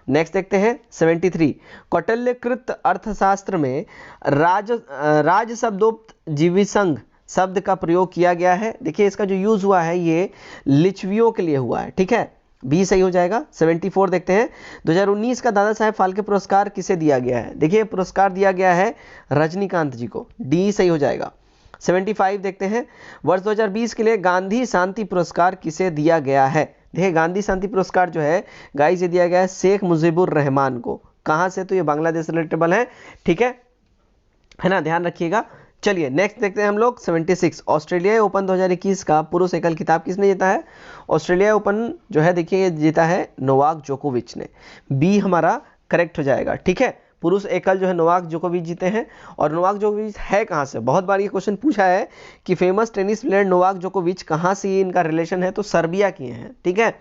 A: नेक्स्ट देखते हैं 73 कौटिल्यकृत अर्थशास्त्र में राज शब्दोक्त जीविसंघ शब्द का प्रयोग किया गया है। देखिए इसका जो यूज हुआ है ये लिच्छवियों के लिए हुआ है, ठीक है, बी सही हो जाएगा। 74 देखते हैं 2019 का दादा साहेब फाल्के पुरस्कार किसे दिया गया है? देखिए पुरस्कार दिया गया है रजनीकांत जी को, डी सही हो जाएगा। 75 देखते हैं वर्ष 2020 के लिए गांधी शांति पुरस्कार किसे दिया गया है? देखिए गांधी शांति पुरस्कार जो है गाइस ये दिया गया है शेख मुजीबुर रहमान को। कहां से? तो ये बांग्लादेश रिलेटेबल है, ठीक है ना, ध्यान रखिएगा। चलिए नेक्स्ट देखते हैं हम लोग 76 ऑस्ट्रेलिया ओपन 2021 का पुरुष एकल खिताब किसने जीता है? ऑस्ट्रेलिया ओपन जो है देखिए ये जीता है नोवाक जोकोविच ने, बी हमारा करेक्ट हो जाएगा, ठीक है। पुरुष एकल जो है नोवाक जोकोविच जीते हैं। और नोवाक जोकोविच है कहां से? बहुत बार ये क्वेश्चन पूछा है कि फेमस टेनिस प्लेयर नोवाक जोकोविच कहां से इनका रिलेशन है, तो सर्बिया की हैं, ठीक है।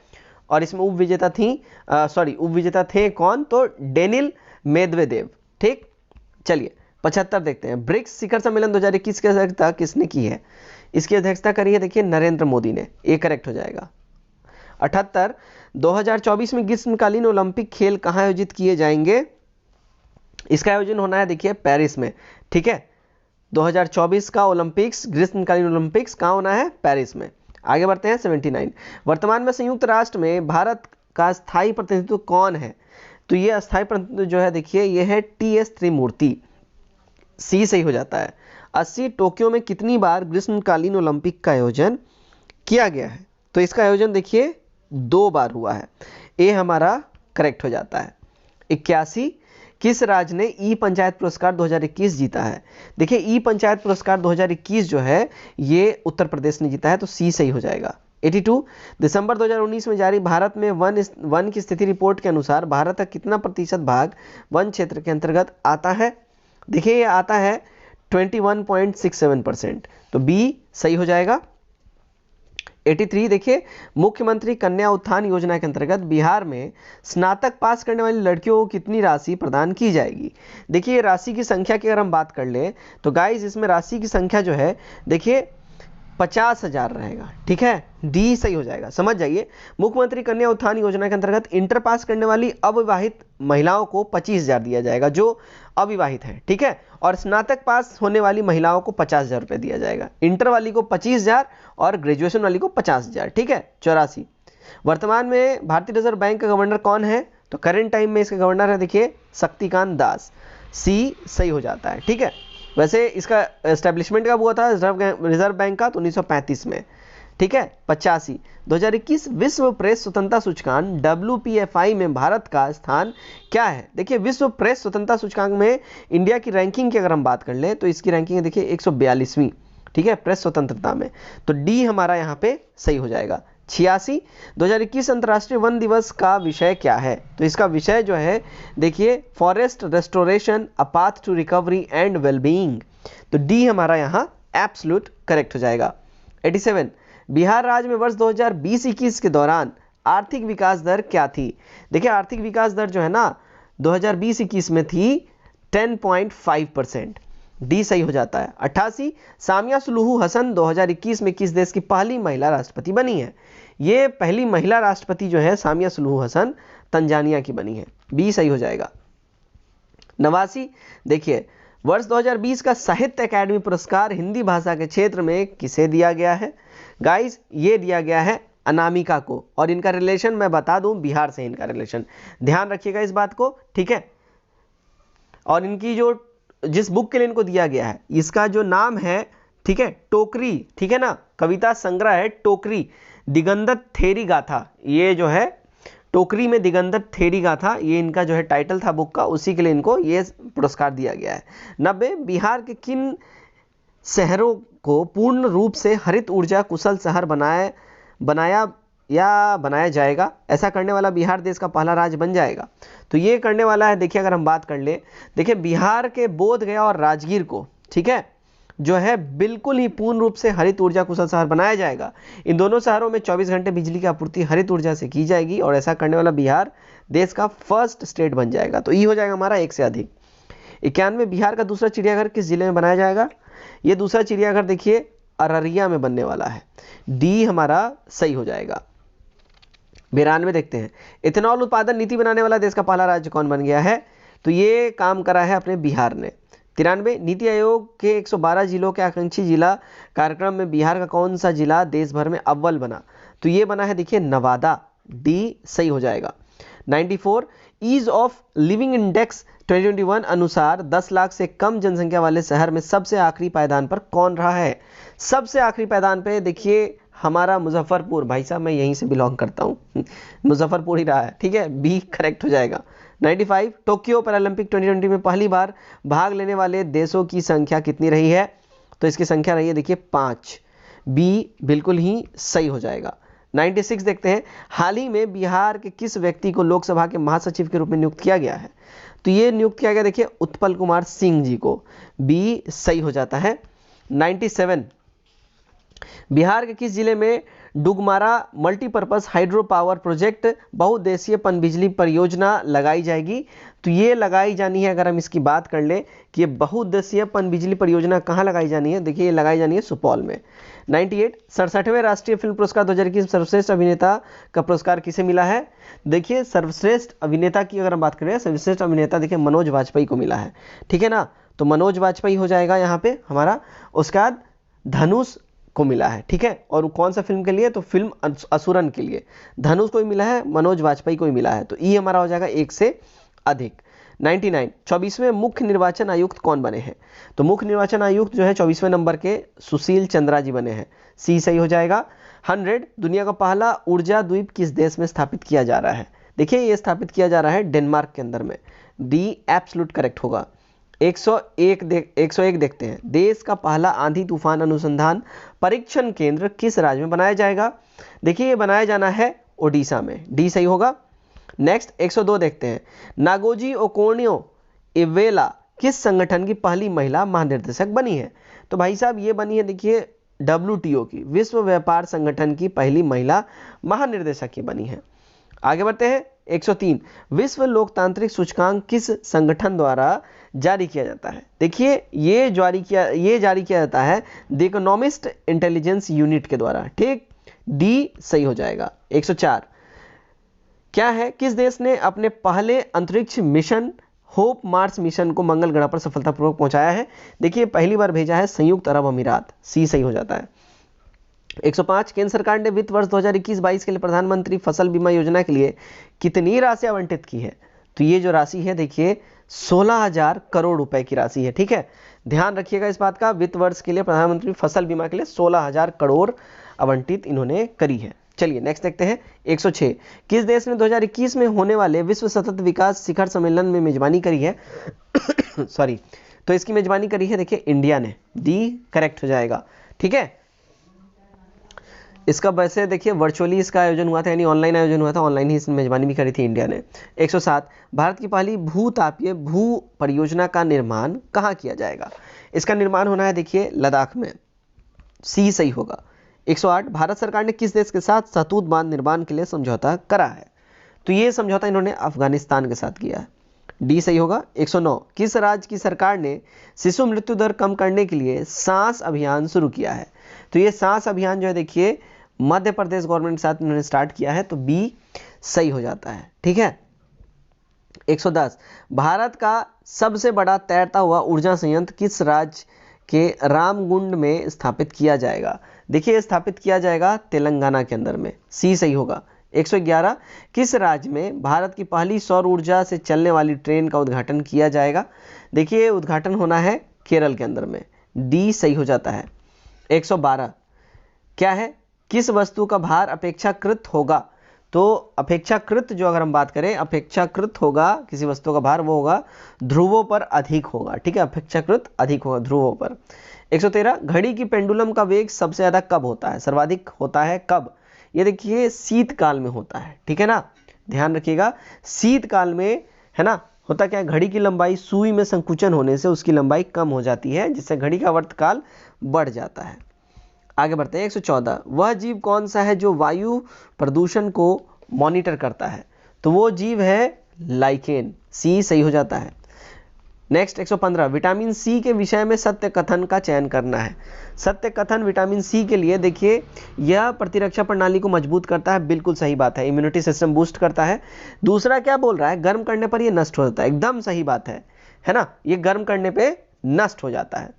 A: और इसमें उपविजेता थे कौन? तो डेनिल मेदवेदेव, ठीक। चलिए 75 देखते हैं ब्रिक्स शिखर सम्मेलन 2021 की अध्यक्षता किसने की है? इसकी अध्यक्षता करी है देखिए नरेंद्र मोदी ने, ए करेक्ट हो जाएगा। 78 2024 में ग्रीष्मकालीन ओलंपिक खेल कहां आयोजित किए जाएंगे? इसका आयोजन होना है देखिए पेरिस में, ठीक है। 2024 का ओलंपिक्स ग्रीष्मकालीन ओलंपिक्स कहां होना है? पेरिस में। आगे बढ़ते हैं 79 वर्तमान में संयुक्त राष्ट्र में भारत का स्थायी प्रतिनिधित्व कौन है? तो ये अस्थायी प्रतिनिधित्व जो है देखिए ये है टी.एस. त्रिमूर्ति, सी सही हो जाता है। 80 टोक्यो में कितनी बार ग्रीष्मकालीन ओलंपिक का आयोजन किया गया है? तो इसका आयोजन देखिए 2 बार हुआ है, ए हमारा करेक्ट हो जाता है। 81 किस राज्य ने ई पंचायत पुरस्कार 2021 जीता है? देखिए ई पंचायत पुरस्कार 2021 जो है ये उत्तर प्रदेश ने जीता है, तो सी सही हो जाएगा। 82 दिसंबर 2019 में जारी भारत में वन की स्थिति रिपोर्ट के अनुसार भारत का कितना प्रतिशत भाग वन क्षेत्र के अंतर्गत आता है? देखिए ये आता है 21.67%, तो बी सही हो जाएगा। 83 देखिए मुख्यमंत्री कन्या उत्थान योजना के अंतर्गत बिहार में स्नातक पास करने वाली लड़कियों को कितनी राशि प्रदान की जाएगी? देखिए राशि की संख्या की अगर हम बात कर ले तो गाइस इसमें राशि की संख्या जो है देखिए 50,000 रहेगा, ठीक है, डी सही हो जाएगा। समझ जाइए मुख्यमंत्री कन्या उत्थान योजना के अंतर्गत इंटर पास करने वाली अविवाहित महिलाओं को 25,000 दिया जाएगा जो अविवाहित है, ठीक है। और स्नातक पास होने वाली महिलाओं को 50,000 रुपये दिया जाएगा, इंटर वाली को 25,000 और ग्रेजुएशन वाली को 50,000, ठीक है। 84 वर्तमान में भारतीय रिजर्व बैंक का गवर्नर कौन है? तो करेंट टाइम में इसके गवर्नर है देखिए शक्तिकांत दास, सी सही हो जाता है, ठीक है। वैसे इसका एस्टेब्लिशमेंट कब हुआ था रिजर्व बैंक का? तो 1935 में, ठीक है। 85 2021 विश्व प्रेस स्वतंत्रता सूचकांक WPFI में भारत का स्थान क्या है? देखिए विश्व प्रेस स्वतंत्रता सूचकांक में इंडिया की रैंकिंग की अगर हम बात कर लें तो इसकी रैंकिंग है देखिए 142वीं, ठीक है, प्रेस स्वतंत्रता में, तो डी हमारा यहाँ पे सही हो जाएगा। 86 2021 अंतर्राष्ट्रीय वन दिवस का विषय क्या है? तो इसका विषय जो है देखिए forest restoration a path to recovery and wellbeing, तो डी हमारा यहाँ एब्सोल्यूट करेक्ट हो जाएगा। 87 बिहार राज्य में वर्ष 2020-21 के दौरान आर्थिक विकास दर क्या थी? देखिए आर्थिक विकास दर जो है ना 2020-21 में थी 10.5%, डी सही हो जाता है। 88 सामिया सुलूहू हसन 2021 में किस देश की पहली महिला राष्ट्रपति बनी है? ये पहली महिला राष्ट्रपति जो है सामिया सुलूहू हसन तंजानिया की बनी है, बी सही हो जाएगा। 89 देखिए वर्ष 2020 का साहित्य अकादमी पुरस्कार हिंदी भाषा के क्षेत्र में किसे दिया गया है? गाइस ये दिया गया है अनामिका को, और इनका रिलेशन मैं बता दूं बिहार से इनका रिलेशन, ध्यान रखिएगा इस बात को, ठीक है। और इनकी जो जिस बुक के लिए इनको दिया गया है, इसका जो नाम है, ठीक है, टोकरी, ठीक है ना, कविता संग्रह है टोकरी दिगंधत थेरी गाथा। ये जो है टोकरी में दिगंधत थेरी गाथा, ये इनका जो है टाइटल था बुक का, उसी के लिए इनको ये पुरस्कार दिया गया है। 90, बिहार के किन शहरों को पूर्ण रूप से हरित ऊर्जा कुशल शहर बनाया जाएगा? ऐसा करने वाला बिहार देश का पहला राज्य बन जाएगा। तो ये करने वाला है, देखिए अगर हम बात कर ले, देखिए बिहार के बोधगया और राजगीर को, ठीक है, जो है बिल्कुल ही पूर्ण रूप से हरित ऊर्जा कुशल शहर बनाया जाएगा। इन दोनों शहरों में 24 घंटे बिजली की आपूर्ति हरित ऊर्जा से की जाएगी, और ऐसा करने वाला बिहार देश का फर्स्ट स्टेट बन जाएगा। तो ये हो जाएगा हमारा 1 से अधिक। 91, बिहार का दूसरा चिड़ियाघर किस जिले में बनाया जाएगा? ये दूसरा चिड़ियाघर देखिए अररिया में बनने वाला है, डी हमारा सही हो जाएगा। 92 देखते हैं, इथेनॉल उत्पादन नीति बनाने वाला देश का पहला राज्य कौन बन गया है? तो ये काम करा है अपने बिहार ने। 93, नीति आयोग के 112 जिलों के आकांक्षी जिला कार्यक्रम में बिहार का कौन सा जिला देश भर में अव्वल बना? तो ये बना है देखिए नवादा, डी सही हो जाएगा। 94, ईज ऑफ लिविंग इंडेक्स 2021 अनुसार 10 लाख से कम जनसंख्या वाले शहर में सबसे आखिरी पायदान पर कौन रहा है? सबसे आखिरी पायदान पे देखिए हमारा मुजफ्फरपुर, भाई साहब मैं यहीं से बिलोंग करता हूँ, मुजफ्फरपुर ही रहा है, ठीक है, बी करेक्ट हो जाएगा। 95, टोक्यो पैरालंपिक 2020 में पहली बार भाग लेने वाले देशों की संख्या कितनी रही है? तो इसकी संख्या रही है देखिए 5, बी बिल्कुल ही सही हो जाएगा। 96 देखते हैं, हाल ही में बिहार के किस व्यक्ति को लोकसभा के महासचिव के रूप में नियुक्त किया गया है? तो ये नियुक्त किया गया देखिए उत्पल कुमार सिंह जी को, बी सही हो जाता है। 97, बिहार के किस जिले में डुगमारा मल्टीपर्पज हाइड्रो पावर प्रोजेक्ट बहुउद्देशीय पनबिजली परियोजना लगाई जाएगी? तो ये लगाई जानी है, अगर हम इसकी बात कर ले कि ये बहुउद्देशीय पनबिजली परियोजना कहाँ लगाई जानी है, देखिए ये लगाई जानी है सुपौल में। 98, 67वें राष्ट्रीय फिल्म पुरस्कार 2021 सर्वश्रेष्ठ अभिनेता का पुरस्कार किसे मिला है? देखिए सर्वश्रेष्ठ अभिनेता की अगर हम बात करें, सर्वश्रेष्ठ अभिनेता देखिए मनोज वाजपेयी को मिला है, ठीक है ना, तो मनोज वाजपेयी हो जाएगा यहाँ पे हमारा। उसके बाद धनुष को मिला है, ठीक है, और कौन सा फिल्म के लिए? तो फिल्म असुरन के लिए धनुष को ही मिला है, मनोज वाजपेयी को ही मिला है, तो ई हमारा हो जाएगा 1 से अधिक। 99, 24वें मुख्य निर्वाचन आयुक्त कौन बने हैं? तो मुख्य निर्वाचन आयुक्त जो है 24वें नंबर के सुशील चंद्रा जी बने हैं, सी सही हो जाएगा। 100, दुनिया का पहला ऊर्जा द्वीप किस देश में स्थापित किया जा रहा है? देखिए ये स्थापित किया जा रहा है डेनमार्क के अंदर में, डी एब्सोल्यूट करेक्ट होगा। 101 देखते हैं, देश का पहला आंधी तूफान अनुसंधान परीक्षण केंद्र किस राज्य में बनाया जाएगा? देखिए ये बनाया जाना है ओडिशा में, डी सही होगा। नेक्स्ट 102 देखते हैं, नागोजी ओकोनियो इवेला किस संगठन की पहली महिला महानिर्देशक बनी है? तो भाई साहब ये बनी है देखिए WTO की, विश्व व्यापार संगठन की पहली महिला महानिर्देशक की बनी है। आगे बढ़ते हैं 103, विश्व लोकतांत्रिक सूचकांक किस संगठन द्वारा जारी किया जाता है? देखिए ये जारी किया जाता है द इकोनॉमिस्ट इंटेलिजेंस यूनिट के द्वारा, ठीक, डी सही हो जाएगा। 104, क्या है, किस देश ने अपने पहले अंतरिक्ष मिशन होप मार्स मिशन को मंगल ग्रह पर सफलतापूर्वक पहुंचाया है? देखिए पहली बार भेजा है संयुक्त अरब अमीरात, सी सही हो जाता है। 105, केंद्र सरकार ने वित्त वर्ष 2021-22 के लिए प्रधानमंत्री फसल बीमा योजना के लिए कितनी राशि आवंटित की है? तो ये जो राशि है देखिए 16,000 करोड़ रुपए की राशि है, ठीक है, ध्यान रखिएगा इस बात का, वित्त वर्ष के लिए प्रधानमंत्री फसल बीमा के लिए 16,000 करोड़ आवंटित इन्होंने करी है। चलिए नेक्स्ट देखते हैं 106, किस देश ने 2021 में होने वाले विश्व सतत विकास शिखर सम्मेलन में मेजबानी करी है? सॉरी, तो इसकी मेजबानी करी है देखिए इंडिया ने, डी करेक्ट हो जाएगा, ठीक है। इसका वैसे देखिए वर्चुअली इसका आयोजन हुआ था, यानी ऑनलाइन आयोजन हुआ था, ऑनलाइन ही इसमें मेजबानी भी करी थी इंडिया ने। 107, भारत की पहली भूतापीय भू परियोजना का निर्माण कहाँ किया जाएगा? इसका निर्माण होना है देखिए लद्दाख में, सी सही होगा। 108, भारत सरकार ने किस देश के साथ सहतूत बांध निर्माण के लिए समझौता करा है? तो ये समझौता इन्होंने अफगानिस्तान के साथ किया है, डी सही होगा। 109, किस राज्य की सरकार ने शिशु मृत्यु दर कम करने के लिए सांस अभियान शुरू किया है? तो ये सांस अभियान जो है देखिए मध्य प्रदेश गवर्नमेंट के साथ इन्होंने स्टार्ट किया है, तो बी सही हो जाता है, ठीक है। 110, भारत का सबसे बड़ा तैरता हुआ ऊर्जा संयंत्र किस राज्य के रामगुंड में स्थापित किया जाएगा? देखिए स्थापित किया जाएगा तेलंगाना के अंदर में, सी सही होगा। 111 किस राज्य में भारत की पहली सौर ऊर्जा से चलने वाली ट्रेन का उद्घाटन किया जाएगा? देखिए उद्घाटन होना है केरल के अंदर में, डी सही हो जाता है। 112 क्या है, किस वस्तु का भार अपेक्षाकृत होगा? तो अपेक्षाकृत जो अगर हम बात करें, अपेक्षाकृत होगा किसी वस्तु का भार, वो होगा ध्रुवों पर अधिक होगा, ठीक है, अपेक्षाकृत अधिक होगा ध्रुवों पर। 113 घड़ी की पेंडुलम का वेग सबसे ज्यादा कब होता है, सर्वाधिक होता है कब? ये देखिए शीतकाल में होता है, ठीक है ना, ध्यान रखिएगा शीतकाल में, है ना। होता क्या है, घड़ी की लंबाई सुई में संकुचन होने से उसकी लंबाई कम हो जाती है, जिससे घड़ी का वर्तकाल बढ़ जाता है। आगे बढ़ते हैं। 114 वह जीव कौन सा है जो वायु प्रदूषण को मॉनिटर करता है? तो वो जीव है लाइकेन, सी सही हो जाता है। नेक्स्ट 115 विटामिन सी के विषय में सत्य कथन का चयन करना है। सत्य कथन विटामिन सी के लिए, देखिए यह प्रतिरक्षा प्रणाली को मजबूत करता है, बिल्कुल सही बात है, इम्यूनिटी सिस्टम बूस्ट करता है। दूसरा क्या बोल रहा है, गर्म करने पर यह नष्ट हो जाता है, एकदम सही बात है ना, ये गर्म करने पे नष्ट हो जाता है।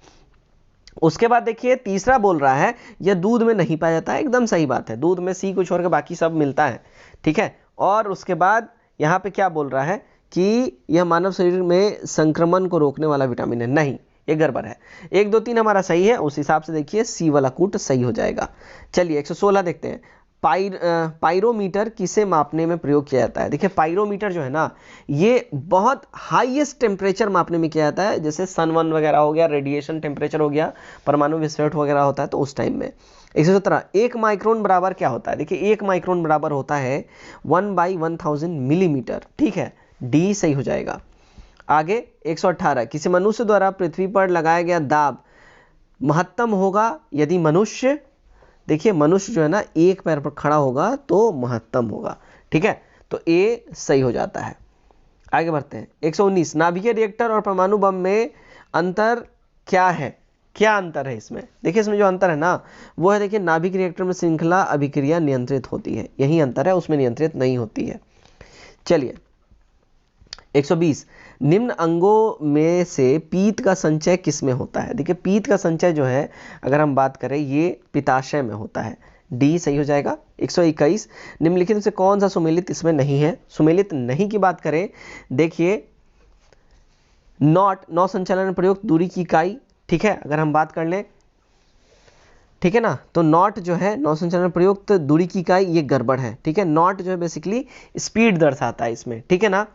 A: उसके बाद देखिए तीसरा बोल रहा है यह दूध में नहीं पाया जाता है, एकदम सही बात है, दूध में सी को छोड़ के बाकी सब मिलता है, ठीक है। और उसके बाद यहाँ पे क्या बोल रहा है कि यह मानव शरीर में संक्रमण को रोकने वाला विटामिन है, नहीं, ये गड़बड़ है। 1 2 3 हमारा सही है, उस हिसाब से देखिए सी वाला कूट सही हो जाएगा। चलिए 116 देखते हैं। पायरोमीटर किसे मापने में प्रयोग किया जाता है? देखिए पायरोमीटर जो है ना, ये बहुत हाईएस्ट टेम्परेचर मापने में किया जाता है, जैसे सन वन वगैरह हो गया, रेडिएशन टेम्परेचर हो गया, परमाणु विस्फोट वगैरह होता है तो उस टाइम में। 117 1 माइक्रोन बराबर क्या होता है? देखिए 1 माइक्रोन बराबर होता है 1/1000 मिलीमीटर, ठीक है, डी सही हो जाएगा। आगे 118 किसी मनुष्य द्वारा पृथ्वी पर लगाया गया दाब महत्तम होगा यदि मनुष्य, देखिए मनुष्य जो है ना एक पैर पर खड़ा होगा तो महत्तम होगा, ठीक है, तो ए सही हो जाता है। आगे बढ़ते हैं। 119 नाभिकीय रिएक्टर और परमाणु बम में अंतर क्या है? क्या अंतर है इसमें? देखिए इसमें जो अंतर है ना वो है, देखिए नाभिक रिएक्टर में श्रृंखला अभिक्रिया नियंत्रित होती है, यही अंतर है, उसमें नियंत्रित नहीं होती है। चलिए 120 निम्न अंगों में से पीत का संचय किस में होता है? देखिए पीत का संचय जो है अगर हम बात करें ये पित्ताशय में होता है, डी सही हो जाएगा। 121 निम्नलिखित में से कौन सा सुमेलित इसमें नहीं है? सुमेलित नहीं की बात करें, देखिए नॉट, नौ संचालन प्रयुक्त दूरी की इकाई, ठीक है, अगर हम बात कर लें, ठीक है ना, तो नॉट जो है नौ संचालन प्रयुक्त दूरी की इकाई, ये गड़बड़ है, ठीक है। नॉट जो है बेसिकली स्पीड दर्शाता है इसमें, ठीक है ना।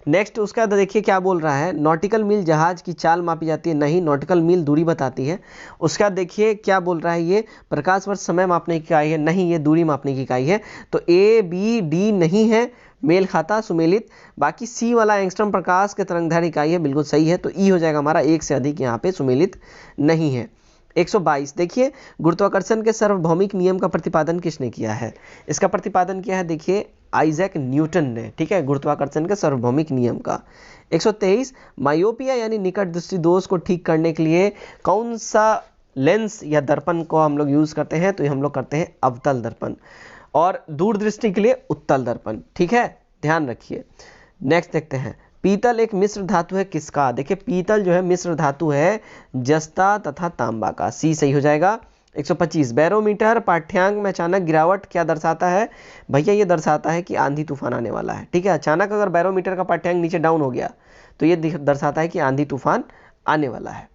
A: नेक्स्ट उसका देखिए क्या बोल रहा है, नॉटिकल मील जहाज की चाल मापी जाती है, नहीं, नॉटिकल मील दूरी बताती है। उसका देखिए क्या बोल रहा है, ये प्रकाश वर्ष समय मापने की इकाई है, नहीं, ये दूरी मापने की इकाई है। तो ए बी डी नहीं है, मेल खाता सुमेलित। बाकी सी वाला एंगस्ट्रॉम प्रकाश के तरंगदैर्घ्य इकाई है, बिल्कुल सही है, तो ई हो जाएगा हमारा, एक से अधिक यहाँ पे सुमेलित नहीं है। 122 देखिए गुरुत्वाकर्षण के सार्वभौमिक नियम का प्रतिपादन किसने किया है? इसका प्रतिपादन किया है देखिए आइजैक न्यूटन ने, ठीक है, गुरुत्वाकर्षण के सार्वभौमिक नियम का। 123 मायोपिया यानी निकट दृष्टि दोष को ठीक करने के लिए कौन सा लेंस या दर्पण को हम लोग यूज करते हैं? तो ये हम लोग करते हैं अवतल दर्पण, और दूरदृष्टि के लिए उत्तल दर्पण, ठीक है, ध्यान रखिए। नेक्स्ट देखते हैं, पीतल एक मिश्र धातु है किसका? देखिए पीतल जो है मिश्र धातु है जस्ता तथा तांबा का, सी सही हो जाएगा। 125 बैरोमीटर पाठ्यांक में अचानक गिरावट क्या दर्शाता है? भैया ये दर्शाता है कि आंधी तूफान आने वाला है, ठीक है। अचानक अगर बैरोमीटर का पाठ्यांक नीचे डाउन हो गया तो ये दर्शाता है कि आंधी तूफान आने वाला है।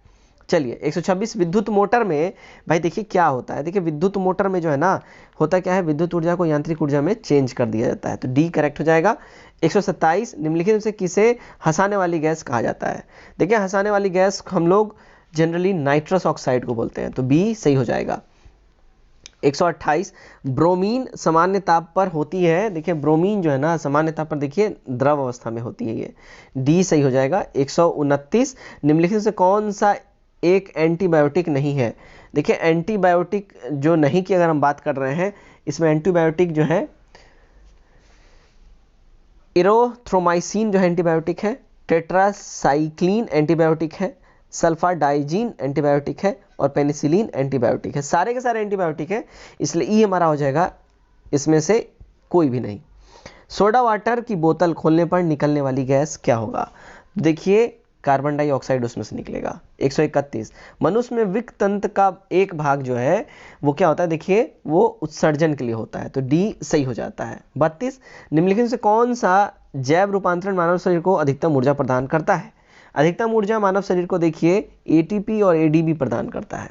A: चलिए 126 विद्युत मोटर में, भाई देखिए क्या होता है, देखिए विद्युत मोटर में जो है ना होता क्या है, विद्युत ऊर्जा को यांत्रिक ऊर्जा में चेंज कर दिया जाता है, तो डी करेक्ट हो जाएगा। 127 निम्नलिखित में से किसे हंसाने वाली गैस कहा जाता है? देखिए हंसाने वाली गैस हम लोग जनरली नाइट्रस ऑक्साइड को बोलते हैं, तो बी सही हो जाएगा। 128 ब्रोमीन सामान्य ताप पर होती है, देखिए ब्रोमीन जो है ना सामान्य ताप पर देखिए द्रव अवस्था में होती है, ये डी सही हो जाएगा। 129 निम्नलिखित से कौन सा एक एंटीबायोटिक नहीं है? देखिए एंटीबायोटिक जो नहीं की अगर हम बात कर रहे हैं, इसमें एंटीबायोटिक जो है इरोथ्रोमाइसिन जो है एंटीबायोटिक है, टेट्रासाइक्लिन एंटीबायोटिक है, सल्फाडाइजीन एंटीबायोटिक है, और पेनिसिलिन एंटीबायोटिक है, सारे के सारे एंटीबायोटिक है, इसलिए ई हमारा हो जाएगा इसमें से कोई भी नहीं। सोडा वाटर की बोतल खोलने पर निकलने वाली गैस क्या होगा? देखिए कार्बन डाइऑक्साइड उसमें से निकलेगा। 131 मनुष्य में विक तंत्र का एक भाग जो है वो क्या होता है, देखिए वो उत्सर्जन के लिए होता है, तो डी सही हो जाता है। 32 निम्नलिखित से कौन सा जैव रूपांतरण मानव शरीर को अधिकतम ऊर्जा प्रदान करता है? अधिकतम ऊर्जा मानव शरीर को देखिए एटीपी और एडीपी प्रदान करता है,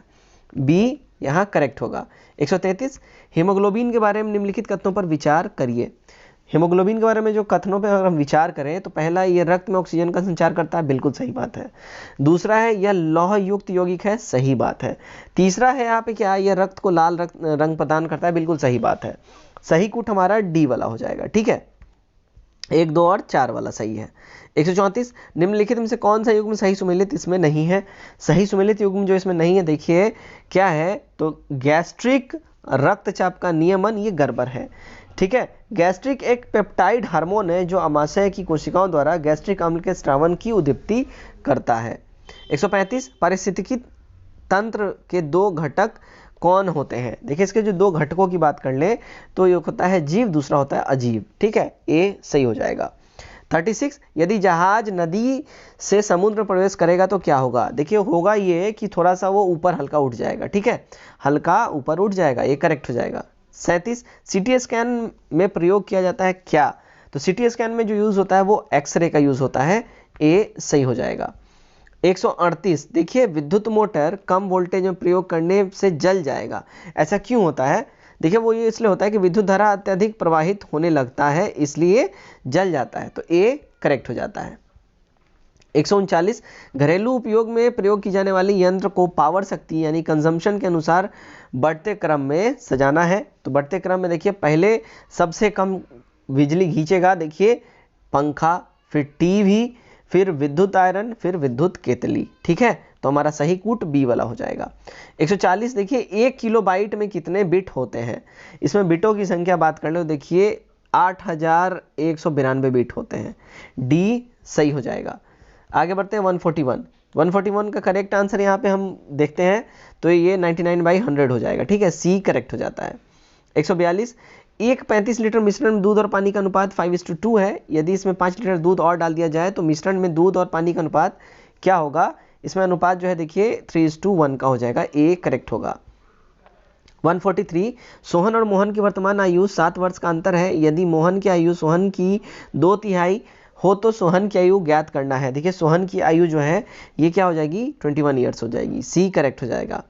A: बी यहाँ करेक्ट होगा। 133 हीमोग्लोबिन के बारे में निम्नलिखित कथनों पर विचार करिए। हीमोग्लोबिन के बारे में जो कथनों पर अगर हम विचार करें तो पहला, ये रक्त में ऑक्सीजन का संचार करता है, बिल्कुल सही बात है। दूसरा है यह लौह युक्त यौगिक है, सही बात है। तीसरा है यहाँ पे क्या, यह रक्त को लाल रंग प्रदान करता है, बिल्कुल सही बात है। सही कूट हमारा डी वाला हो जाएगा, ठीक है। 1, 2 और 4 वाला सही है। 134 निम्नलिखित में से कौन सा युग्म सही सुमेलित इसमें नहीं है? सही सुमेलित युग्म जो इसमें नहीं है देखिए क्या है, तो गैस्ट्रिक रक्तचाप का नियमन, ये गड़बड़ है, ठीक है। गैस्ट्रिक एक पेप्टाइड हार्मोन है जो आमाशय की कोशिकाओं द्वारा गैस्ट्रिक अम्ल के स्रावन की उद्दीप्ति करता है। 135 पारिस्थितिकी तंत्र के दो घटक कौन होते हैं? देखिए इसके जो दो घटकों की बात कर लें तो एक होता है जीव, दूसरा होता है अजीव, ठीक है, ए सही हो जाएगा। 36 यदि जहाज नदी से समुद्र प्रवेश करेगा तो क्या होगा? देखिए होगा ये कि थोड़ा सा वो ऊपर हल्का उठ जाएगा, ठीक है, हल्का ऊपर उठ जाएगा, ये करेक्ट हो जाएगा। 37 सीटी स्कैन में प्रयोग किया जाता है क्या? तो सीटी स्कैन में जो यूज होता है वो एक्सरे का यूज होता है, ए सही हो जाएगा। 138 देखिए विद्युत मोटर कम वोल्टेज में प्रयोग करने से जल जाएगा, ऐसा क्यों होता है? देखिए वो ये इसलिए होता है कि विद्युत धारा अत्यधिक प्रवाहित होने लगता है, इसलिए जल जाता है, तो ए करेक्ट हो जाता है। 139 घरेलू उपयोग में प्रयोग की जाने वाली यंत्र को पावर शक्ति यानी कंजम्पशन के अनुसार बढ़ते क्रम में सजाना है। तो बढ़ते क्रम में देखिए पहले सबसे कम बिजली खींचेगा, देखिए पंखा, फिर टीवी, फिर विद्युत आयरन, फिर विद्युत केतली, ठीक है, तो हमारा सही कूट बी वाला हो जाएगा। 140 देखिए 1 किलोबाइट में कितने बिट होते हैं? इसमें बिटों की संख्या बात कर लो, देखिए 8192 बिट होते हैं, डी सही हो जाएगा। आगे बढ़ते हैं 141 का करेक्ट आंसर यहाँ पे हम देखते हैं तो ये 99/100 हो जाएगा, ठीक है, सी करेक्ट हो जाता है। 142 एक 35 लीटर मिश्रण में दूध और पानी का अनुपात 5:2 है, यदि इसमें 5 लीटर दूध और डाल दिया जाए तो मिश्रण में दूध और पानी का अनुपात क्या होगा? इसमें अनुपात जो है देखिए 3:1 का हो जाएगा, ए करेक्ट होगा। 143 सोहन और मोहन की वर्तमान आयु 7 वर्ष का अंतर है, यदि मोहन की आयु सोहन की 2/3 हो तो सोहन की आयु ज्ञात करना है। देखिए सोहन की आयु जो है ये क्या हो जाएगी, 21 ईयर्स हो जाएगी, सी करेक्ट हो जाएगा।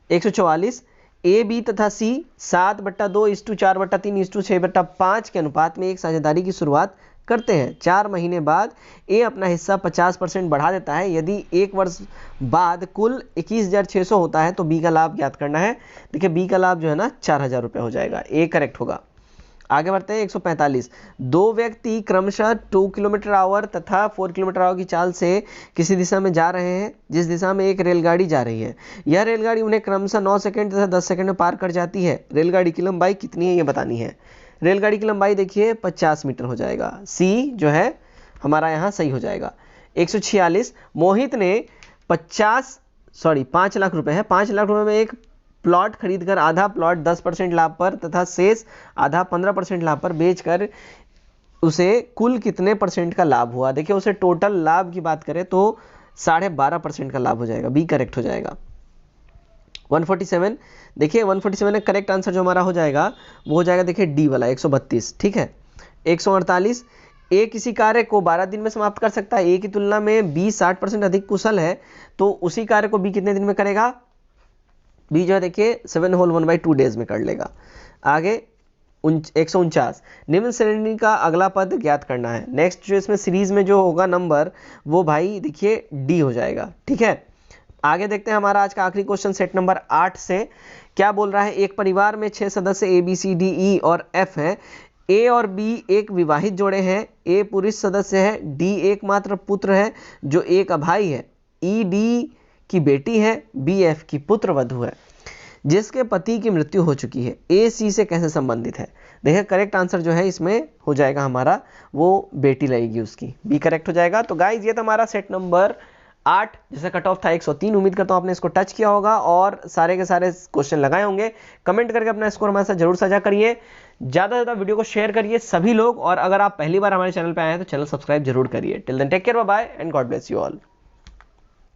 A: 144 ए बी तथा सी 7/2:4/3:6/5 के अनुपात में एक साझेदारी की शुरुआत करते हैं। 4 महीने बाद ए अपना हिस्सा 50% बढ़ा देता है, यदि 1 वर्ष बाद कुल 21,600 होता है तो बी का लाभ ज्ञात करना है। देखिए बी का लाभ जो है ना 4,000 रुपये हो जाएगा, ए करेक्ट होगा। आगे बढ़ते हैं 145 दो व्यक्ति क्रमशः 2 किलोमीटर/आवर तथा 4 किलोमीटर/आवर की चाल से किसी दिशा में जा रहे हैं, जिस दिशा में एक रेलगाड़ी जा रही है। यह रेलगाड़ी उन्हें क्रमशः 9 सेकंड तथा 10 सेकंड में पार कर जाती है। रेलगाड़ी की लंबाई कितनी है ये बतानी है। रेलगाड़ी की लंबाई देखिए 50 मीटर हो जाएगा, सी जो है हमारा यहाँ सही हो जाएगा। 146 मोहित ने 5 लाख रुपए है, 5 लाख रुपए में एक प्लॉट खरीदकर आधा प्लॉट 10% लाभ पर तथा शेष आधा 15% लाभ पर बेचकर उसे कुल कितने परसेंट का लाभ हुआ? देखिए उसे टोटल लाभ की बात करें तो 12.5% का लाभ हो जाएगा, बी करेक्ट हो जाएगा। 147 देखिए 147 में करेक्ट आंसर जो हमारा हो जाएगा वो हो जाएगा देखिए डी वाला 132, ठीक है। 148 ए किसी कार्य को 12 दिन में समाप्त कर सकता है, ए की तुलना में बी 60% अधिक कुशल है, तो उसी कार्य को बी कितने दिन में करेगा? बी जो है देखिए 7 होल 1/2 डेज में कर लेगा। आगे 149 निम्न श्रेणी का अगला पद ज्ञात करना है। नेक्स्ट जो इसमें सीरीज में जो होगा नंबर वो भाई देखिए डी हो जाएगा, ठीक है। आगे देखते हैं हमारा आज का आखिरी क्वेश्चन सेट नंबर 8 से क्या बोल रहा है। एक परिवार में 6 सदस्य A B C D E और एफ है। ए और बी एक विवाहित जोड़े हैं, ए पुरुष सदस्य है, डी एकमात्र पुत्र है जो एक भाई है, ई डी की बेटी है, बी एफ की पुत्र वधू है जिसके पति की मृत्यु हो चुकी है। ए सी से कैसे संबंधित है? देखिए करेक्ट आंसर जो है इसमें हो जाएगा हमारा वो बेटी लगेगी उसकी, बी करेक्ट हो जाएगा। तो गाइज ये था हमारा सेट नंबर 8 जिसका कट ऑफ था 103। उम्मीद करता हूँ आपने इसको टच किया होगा और सारे के सारे क्वेश्चन लगाए होंगे। कमेंट करके अपना स्कोर हमारे साथ जरूर साझा करिए, ज़्यादा से ज़्यादा वीडियो को शेयर करिए सभी लोग, और अगर आप पहली बार हमारे चैनल पर आए हैं तो चैनल सब्सक्राइब जरूर करिए। Till then take care, bye bye and God bless you all.